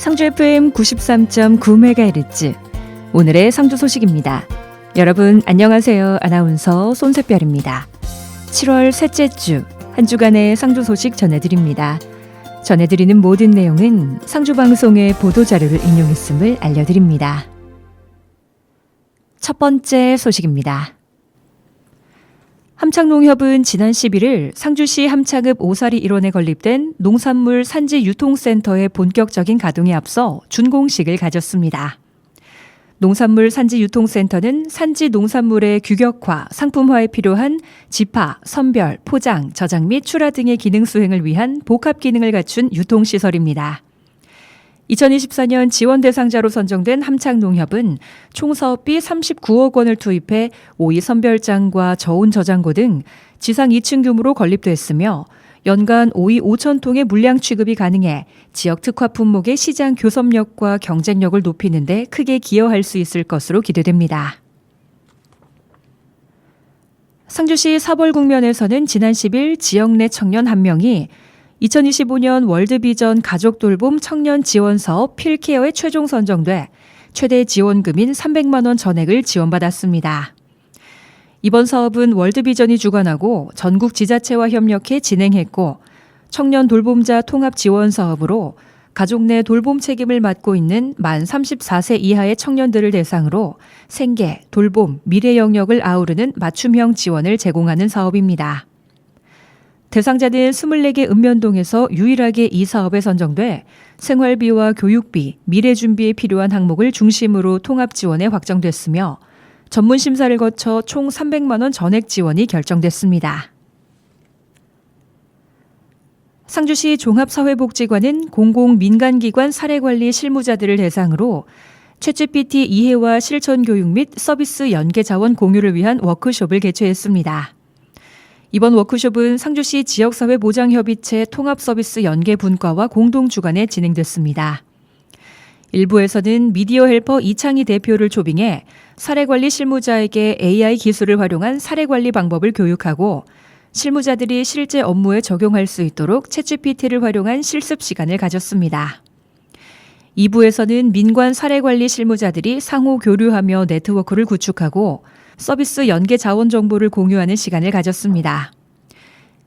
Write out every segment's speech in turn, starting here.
상주 FM 93.9MHz 오늘의 상주 소식입니다. 여러분 안녕하세요. 아나운서 손새별입니다. 7월 셋째 주 한 주간의 상주 소식 전해드립니다. 전해드리는 모든 내용은 상주방송의 보도자료를 인용했음을 알려드립니다. 첫 번째 소식입니다. 함창농협은 지난 11일 상주시 함창읍 오사리 일원에 건립된 농산물 산지 유통센터의 본격적인 가동에 앞서 준공식을 가졌습니다. 농산물 산지 유통센터는 산지 농산물의 규격화, 상품화에 필요한 지파, 선별, 포장, 저장 및 출하 등의 기능 수행을 위한 복합 기능을 갖춘 유통시설입니다. 2024년 지원 대상자로 선정된 함창농협은 총 사업비 39억 원을 투입해 오이 선별장과 저온 저장고 등 지상 2층 규모로 건립됐으며 연간 오이 5천 통의 물량 취급이 가능해 지역 특화 품목의 시장 교섭력과 경쟁력을 높이는 데 크게 기여할 수 있을 것으로 기대됩니다. 상주시 사벌국면에서는 지난 10일 지역 내 청년 1명이 2025년 월드비전 가족돌봄 청년 지원사업 필케어에 최종 선정돼 최대 지원금인 300만 원 전액을 지원받았습니다. 이번 사업은 월드비전이 주관하고 전국 지자체와 협력해 진행했고 청년 돌봄자 통합 지원 사업으로 가족 내 돌봄 책임을 맡고 있는 만 34세 이하의 청년들을 대상으로 생계, 돌봄, 미래 영역을 아우르는 맞춤형 지원을 제공하는 사업입니다. 대상자는 24개 읍면동에서 유일하게 이 사업에 선정돼 생활비와 교육비, 미래 준비에 필요한 항목을 중심으로 통합 지원에 확정됐으며 전문 심사를 거쳐 총 300만 원 전액 지원이 결정됐습니다. 상주시 종합사회복지관은 공공민간기관 사례관리 실무자들을 대상으로 챗GPT 이해와 실천 교육 및 서비스 연계 자원 공유를 위한 워크숍을 개최했습니다. 이번 워크숍은 상주시 지역사회보장협의체 통합서비스 연계 분과와 공동 주관에 진행됐습니다. 일부에서는 미디어 헬퍼 이창희 대표를 초빙해 사례관리 실무자에게 AI 기술을 활용한 사례관리 방법을 교육하고 실무자들이 실제 업무에 적용할 수 있도록 챗GPT를 활용한 실습 시간을 가졌습니다. 2부에서는 민관 사례관리 실무자들이 상호 교류하며 네트워크를 구축하고 서비스 연계 자원 정보를 공유하는 시간을 가졌습니다.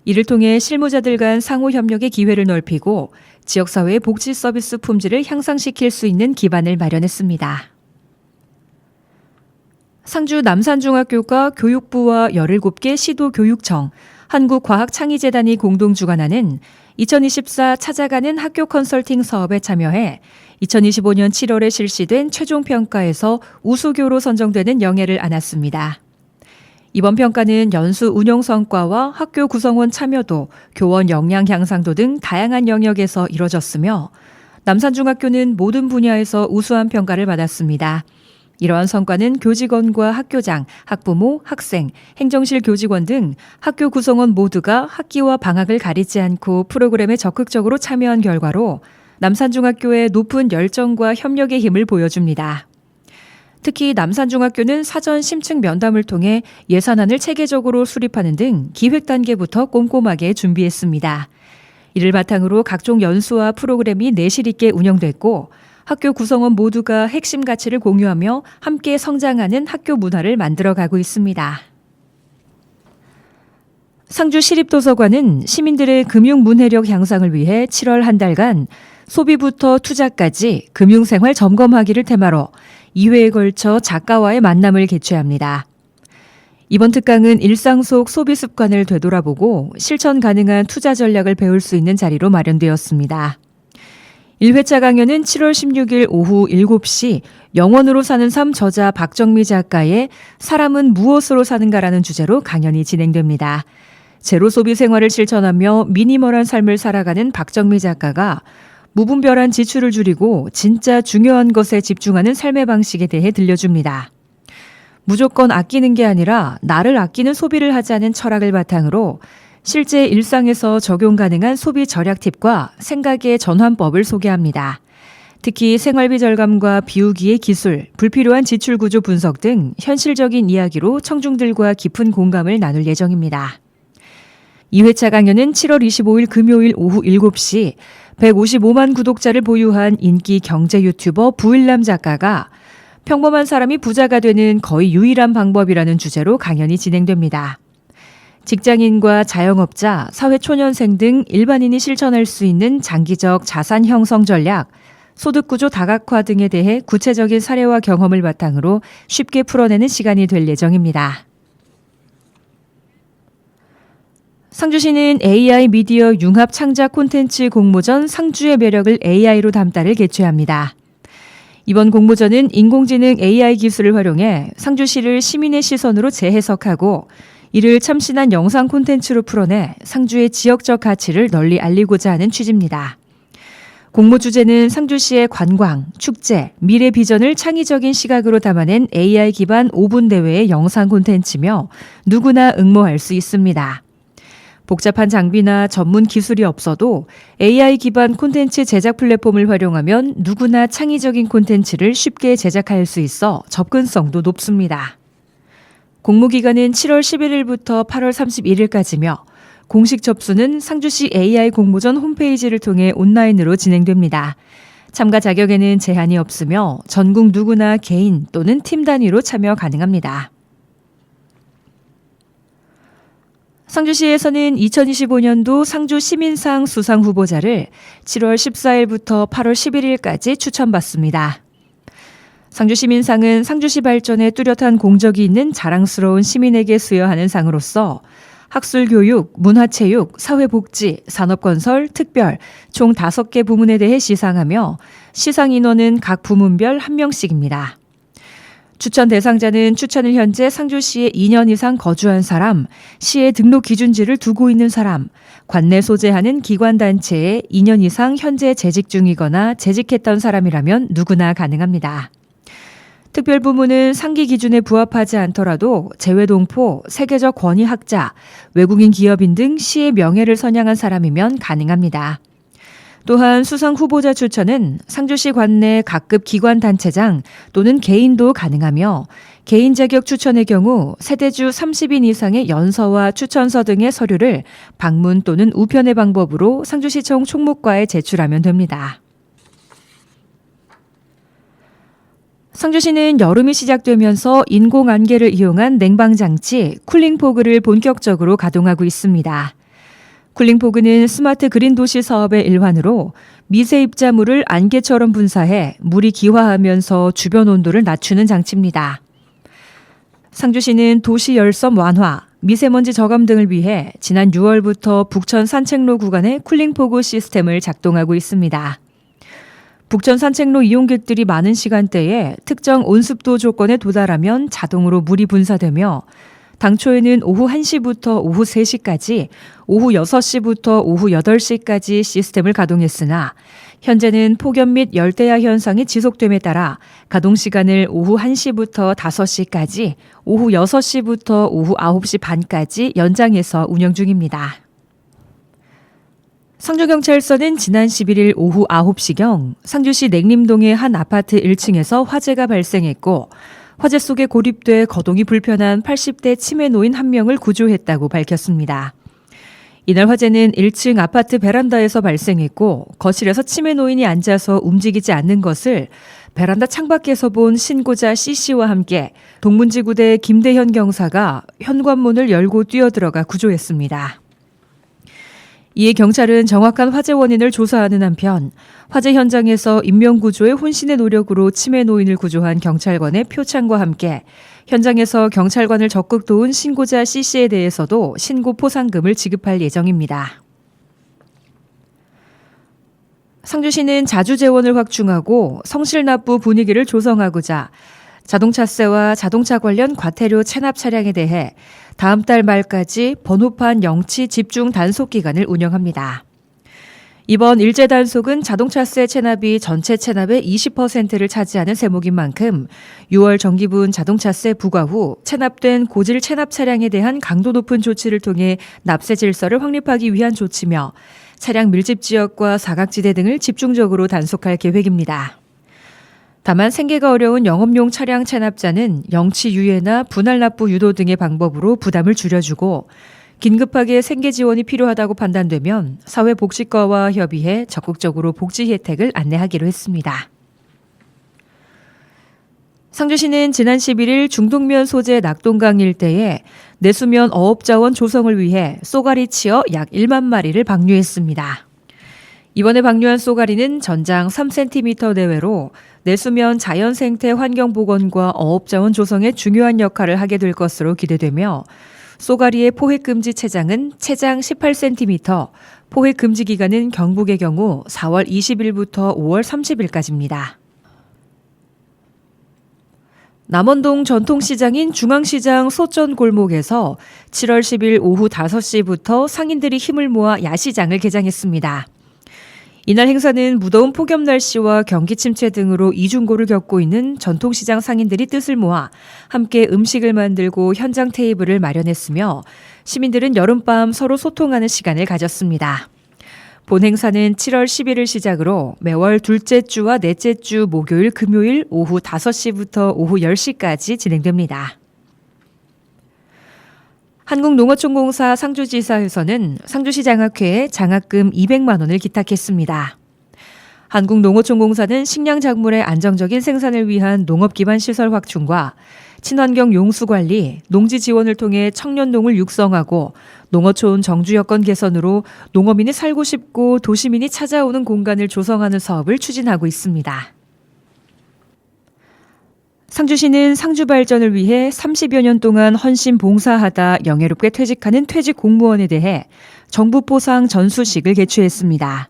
이를 통해 실무자들 간 상호 협력의 기회를 넓히고 지역사회의 복지 서비스 품질을 향상시킬 수 있는 기반을 마련했습니다. 상주 남산중학교가 교육부와 17개 시도교육청, 한국과학창의재단이 공동 주관하는 2024 찾아가는 학교 컨설팅 사업에 참여해 2025년 7월에 실시된 최종평가에서 우수교로 선정되는 영예를 안았습니다. 이번 평가는 연수 운영 성과와 학교 구성원 참여도, 교원 역량 향상도 등 다양한 영역에서 이뤄졌으며 남산중학교는 모든 분야에서 우수한 평가를 받았습니다. 이러한 성과는 교직원과 학교장, 학부모, 학생, 행정실 교직원 등 학교 구성원 모두가 학기와 방학을 가리지 않고 프로그램에 적극적으로 참여한 결과로 남산중학교의 높은 열정과 협력의 힘을 보여줍니다. 특히 남산중학교는 사전 심층 면담을 통해 예산안을 체계적으로 수립하는 등 기획 단계부터 꼼꼼하게 준비했습니다. 이를 바탕으로 각종 연수와 프로그램이 내실 있게 운영됐고 학교 구성원 모두가 핵심 가치를 공유하며 함께 성장하는 학교 문화를 만들어가고 있습니다. 상주시립도서관은 시민들의 금융 문해력 향상을 위해 7월 한 달간 소비부터 투자까지 금융생활 점검하기를 테마로 2회에 걸쳐 작가와의 만남을 개최합니다. 이번 특강은 일상 속 소비 습관을 되돌아보고 실천 가능한 투자 전략을 배울 수 있는 자리로 마련되었습니다. 1회차 강연은 7월 16일 오후 7시 영원으로 사는 삶 저자 박정미 작가의 사람은 무엇으로 사는가라는 주제로 강연이 진행됩니다. 제로 소비 생활을 실천하며 미니멀한 삶을 살아가는 박정미 작가가 무분별한 지출을 줄이고 진짜 중요한 것에 집중하는 삶의 방식에 대해 들려줍니다. 무조건 아끼는 게 아니라 나를 아끼는 소비를 하자는 철학을 바탕으로 실제 일상에서 적용 가능한 소비 절약 팁과 생각의 전환법을 소개합니다. 특히 생활비 절감과 비우기의 기술, 불필요한 지출 구조 분석 등 현실적인 이야기로 청중들과 깊은 공감을 나눌 예정입니다. 2회차 강연은 7월 25일 금요일 오후 7시 155만 구독자를 보유한 인기 경제 유튜버 부일남 작가가 평범한 사람이 부자가 되는 거의 유일한 방법이라는 주제로 강연이 진행됩니다. 직장인과 자영업자, 사회초년생 등 일반인이 실천할 수 있는 장기적 자산 형성 전략, 소득구조 다각화 등에 대해 구체적인 사례와 경험을 바탕으로 쉽게 풀어내는 시간이 될 예정입니다. 상주시는 AI 미디어 융합 창작 콘텐츠 공모전 상주의 매력을 AI로 담다를 개최합니다. 이번 공모전은 인공지능 AI 기술을 활용해 상주시를 시민의 시선으로 재해석하고 이를 참신한 영상 콘텐츠로 풀어내 상주의 지역적 가치를 널리 알리고자 하는 취지입니다. 공모 주제는 상주시의 관광, 축제, 미래 비전을 창의적인 시각으로 담아낸 AI 기반 5분 대회의 영상 콘텐츠며 누구나 응모할 수 있습니다. 복잡한 장비나 전문 기술이 없어도 AI 기반 콘텐츠 제작 플랫폼을 활용하면 누구나 창의적인 콘텐츠를 쉽게 제작할 수 있어 접근성도 높습니다. 공모 기간은 7월 11일부터 8월 31일까지며 공식 접수는 상주시 AI 공모전 홈페이지를 통해 온라인으로 진행됩니다. 참가 자격에는 제한이 없으며 전국 누구나 개인 또는 팀 단위로 참여 가능합니다. 상주시에서는 2025년도 상주 시민상 수상 후보자를 7월 14일부터 8월 11일까지 추천받습니다. 상주시민상은 상주시 발전에 뚜렷한 공적이 있는 자랑스러운 시민에게 수여하는 상으로서 학술교육, 문화체육, 사회복지, 산업건설, 특별 총 5개 부문에 대해 시상하며 시상 인원은 각 부문별 1명씩입니다. 추천 대상자는 추천을 현재 상주시에 2년 이상 거주한 사람, 시의 등록 기준지를 두고 있는 사람, 관내 소재하는 기관단체에 2년 이상 현재 재직 중이거나 재직했던 사람이라면 누구나 가능합니다. 특별 부문은 상기 기준에 부합하지 않더라도 재외동포, 세계적 권위학자, 외국인 기업인 등 시의 명예를 선양한 사람이면 가능합니다. 또한 수상 후보자 추천은 상주시 관내 각급 기관단체장 또는 개인도 가능하며 개인 자격 추천의 경우 세대주 30인 이상의 연서와 추천서 등의 서류를 방문 또는 우편의 방법으로 상주시청 총무과에 제출하면 됩니다. 상주시는 여름이 시작되면서 인공안개를 이용한 냉방장치 쿨링포그를 본격적으로 가동하고 있습니다. 쿨링포그는 스마트 그린 도시 사업의 일환으로 미세 입자물을 안개처럼 분사해 물이 기화하면서 주변 온도를 낮추는 장치입니다. 상주시는 도시 열섬 완화, 미세먼지 저감 등을 위해 지난 6월부터 북천 산책로 구간에 쿨링포그 시스템을 작동하고 있습니다. 북천 산책로 이용객들이 많은 시간대에 특정 온습도 조건에 도달하면 자동으로 물이 분사되며 당초에는 오후 1시부터 오후 3시까지, 오후 6시부터 오후 8시까지 시스템을 가동했으나 현재는 폭염 및 열대야 현상이 지속됨에 따라 가동 시간을 오후 1시부터 5시까지, 오후 6시부터 오후 9시 반까지 연장해서 운영 중입니다. 상주경찰서는 지난 11일 오후 9시경 상주시 냉림동의 한 아파트 1층에서 화재가 발생했고 화재 속에 고립돼 거동이 불편한 80대 치매 노인 1명을 구조했다고 밝혔습니다. 이날 화재는 1층 아파트 베란다에서 발생했고 거실에서 치매 노인이 앉아서 움직이지 않는 것을 베란다 창밖에서 본 신고자 C씨와 함께 동문지구대 김대현 경사가 현관문을 열고 뛰어들어가 구조했습니다. 이에 경찰은 정확한 화재 원인을 조사하는 한편 화재 현장에서 인명구조의 혼신의 노력으로 치매 노인을 구조한 경찰관의 표창과 함께 현장에서 경찰관을 적극 도운 신고자 C씨에 대해서도 신고 포상금을 지급할 예정입니다. 상주시는 자주 재원을 확충하고 성실납부 분위기를 조성하고자 자동차세와 자동차 관련 과태료 체납 차량에 대해 다음 달 말까지 번호판 영치 집중 단속 기간을 운영합니다. 이번 일제 단속은 자동차세 체납이 전체 체납의 20%를 차지하는 세목인 만큼 6월 정기분 자동차세 부과 후 체납된 고질 체납 차량에 대한 강도 높은 조치를 통해 납세 질서를 확립하기 위한 조치며 차량 밀집 지역과 사각지대 등을 집중적으로 단속할 계획입니다. 다만 생계가 어려운 영업용 차량 체납자는 영치 유예나 분할 납부 유도 등의 방법으로 부담을 줄여주고 긴급하게 생계 지원이 필요하다고 판단되면 사회복지과와 협의해 적극적으로 복지 혜택을 안내하기로 했습니다. 상주시는 지난 11일 중동면 소재 낙동강 일대에 내수면 어업자원 조성을 위해 쏘가리 치어 약 1만 마리를 방류했습니다. 이번에 방류한 쏘가리는 전장 3cm 내외로 내수면 자연생태 환경복원과 어업자원 조성에 중요한 역할을 하게 될 것으로 기대되며 쏘가리의 포획금지 체장은 체장 18cm, 포획금지 기간은 경북의 경우 4월 20일부터 5월 30일까지입니다. 남원동 전통시장인 중앙시장 소천골목에서 7월 10일 오후 5시부터 상인들이 힘을 모아 야시장을 개장했습니다. 이날 행사는 무더운 폭염 날씨와 경기 침체 등으로 이중고를 겪고 있는 전통시장 상인들이 뜻을 모아 함께 음식을 만들고 현장 테이블을 마련했으며 시민들은 여름밤 서로 소통하는 시간을 가졌습니다. 본 행사는 7월 10일을 시작으로 매월 둘째 주와 넷째 주 목요일, 금요일 오후 5시부터 오후 10시까지 진행됩니다. 한국농어촌공사 상주지사에서는 상주시 장학회에 장학금 200만 원을 기탁했습니다. 한국농어촌공사는 식량작물의 안정적인 생산을 위한 농업기반 시설 확충과 친환경 용수관리, 농지 지원을 통해 청년농을 육성하고 농어촌 정주 여건 개선으로 농어민이 살고 싶고 도시민이 찾아오는 공간을 조성하는 사업을 추진하고 있습니다. 상주시는 상주 발전을 위해 30여 년 동안 헌신 봉사하다 영예롭게 퇴직하는 퇴직 공무원에 대해 정부 포상 전수식을 개최했습니다.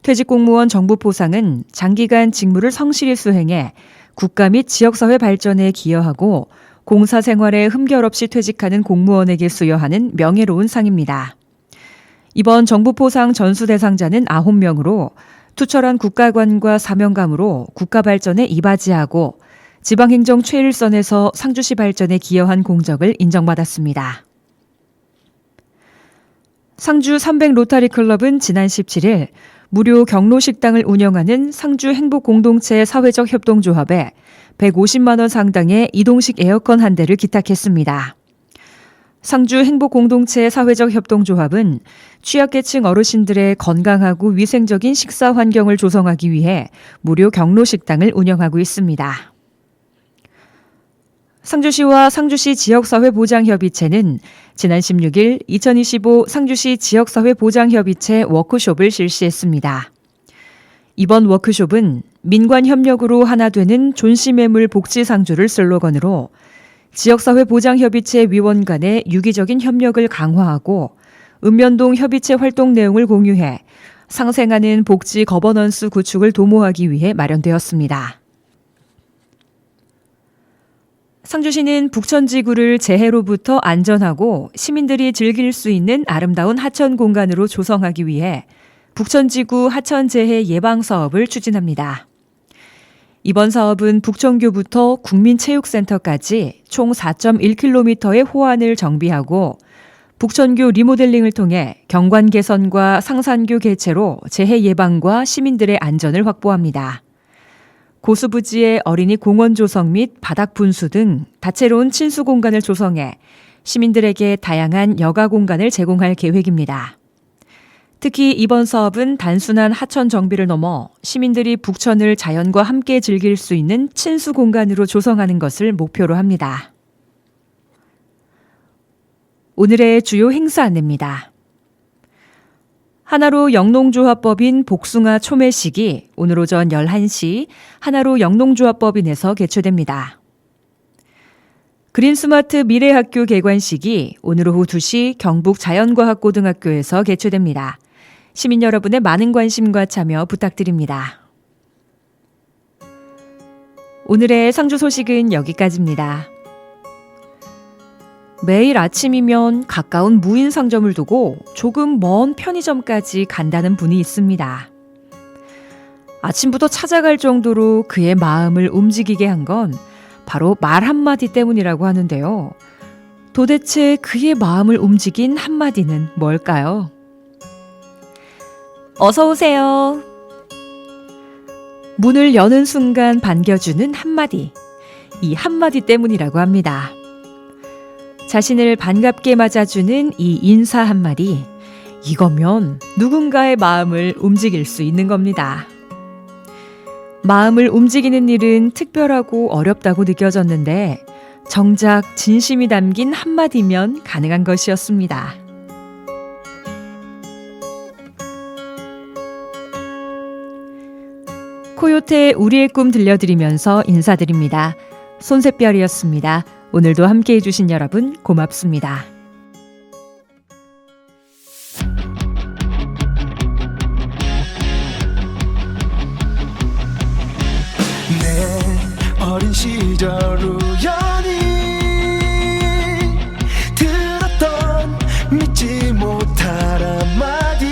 퇴직 공무원 정부 포상은 장기간 직무를 성실히 수행해 국가 및 지역사회 발전에 기여하고 공사 생활에 흠결 없이 퇴직하는 공무원에게 수여하는 명예로운 상입니다. 이번 정부 포상 전수 대상자는 9명으로 투철한 국가관과 사명감으로 국가 발전에 이바지하고 지방행정 최일선에서 상주시 발전에 기여한 공적을 인정받았습니다. 상주 300 로타리 클럽은 지난 17일 무료 경로식당을 운영하는 상주 행복공동체 사회적 협동조합에 150만 원 상당의 이동식 에어컨 한 대를 기탁했습니다. 상주 행복공동체 사회적 협동조합은 취약계층 어르신들의 건강하고 위생적인 식사 환경을 조성하기 위해 무료 경로식당을 운영하고 있습니다. 상주시와 상주시 지역사회보장협의체는 지난 16일 2025 상주시 지역사회보장협의체 워크숍을 실시했습니다. 이번 워크숍은 민관협력으로 하나 되는 존시매물 복지상주를 슬로건으로 지역사회보장협의체 위원 간의 유기적인 협력을 강화하고 읍면동 협의체 활동 내용을 공유해 상생하는 복지 거버넌스 구축을 도모하기 위해 마련되었습니다. 상주시는 북천지구를 재해로부터 안전하고 시민들이 즐길 수 있는 아름다운 하천 공간으로 조성하기 위해 북천지구 하천재해 예방사업을 추진합니다. 이번 사업은 북천교부터 국민체육센터까지 총 4.1km의 호안을 정비하고 북천교 리모델링을 통해 경관 개선과 상산교 개최로 재해 예방과 시민들의 안전을 확보합니다. 고수부지의 어린이 공원 조성 및 바닥 분수 등 다채로운 친수 공간을 조성해 시민들에게 다양한 여가 공간을 제공할 계획입니다. 특히 이번 사업은 단순한 하천 정비를 넘어 시민들이 북천을 자연과 함께 즐길 수 있는 친수 공간으로 조성하는 것을 목표로 합니다. 오늘의 주요 행사 안내입니다. 하나로 영농조합법인 복숭아 초매식이 오늘 오전 11시 하나로 영농조합법인에서 개최됩니다. 그린스마트 미래학교 개관식이 오늘 오후 2시 경북자연과학고등학교에서 개최됩니다. 시민 여러분의 많은 관심과 참여 부탁드립니다. 오늘의 상주 소식은 여기까지입니다. 매일 아침이면 가까운 무인 상점을 두고 조금 먼 편의점까지 간다는 분이 있습니다. 아침부터 찾아갈 정도로 그의 마음을 움직이게 한 건 바로 말 한마디 때문이라고 하는데요. 도대체 그의 마음을 움직인 한마디는 뭘까요? 어서 오세요. 문을 여는 순간 반겨주는 한마디. 이 한마디 때문이라고 합니다. 자신을 반갑게 맞아주는 이 인사 한마디, 이거면 누군가의 마음을 움직일 수 있는 겁니다. 마음을 움직이는 일은 특별하고 어렵다고 느껴졌는데 정작 진심이 담긴 한마디면 가능한 것이었습니다. 코요태의 우리의 꿈 들려드리면서 인사드립니다. 손샛별이었습니다. 오늘도 함께해 주신 여러분 고맙습니다. 내 어린 시절 우연히 들었던 믿지 못할 한마디,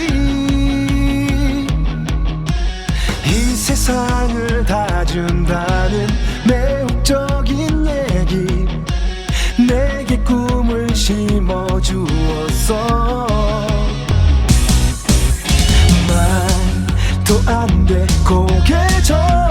이 세상을 다 준다는 매혹적인 얘기, 내게 꿈을 심어주었어. 말도 안 돼 고개 저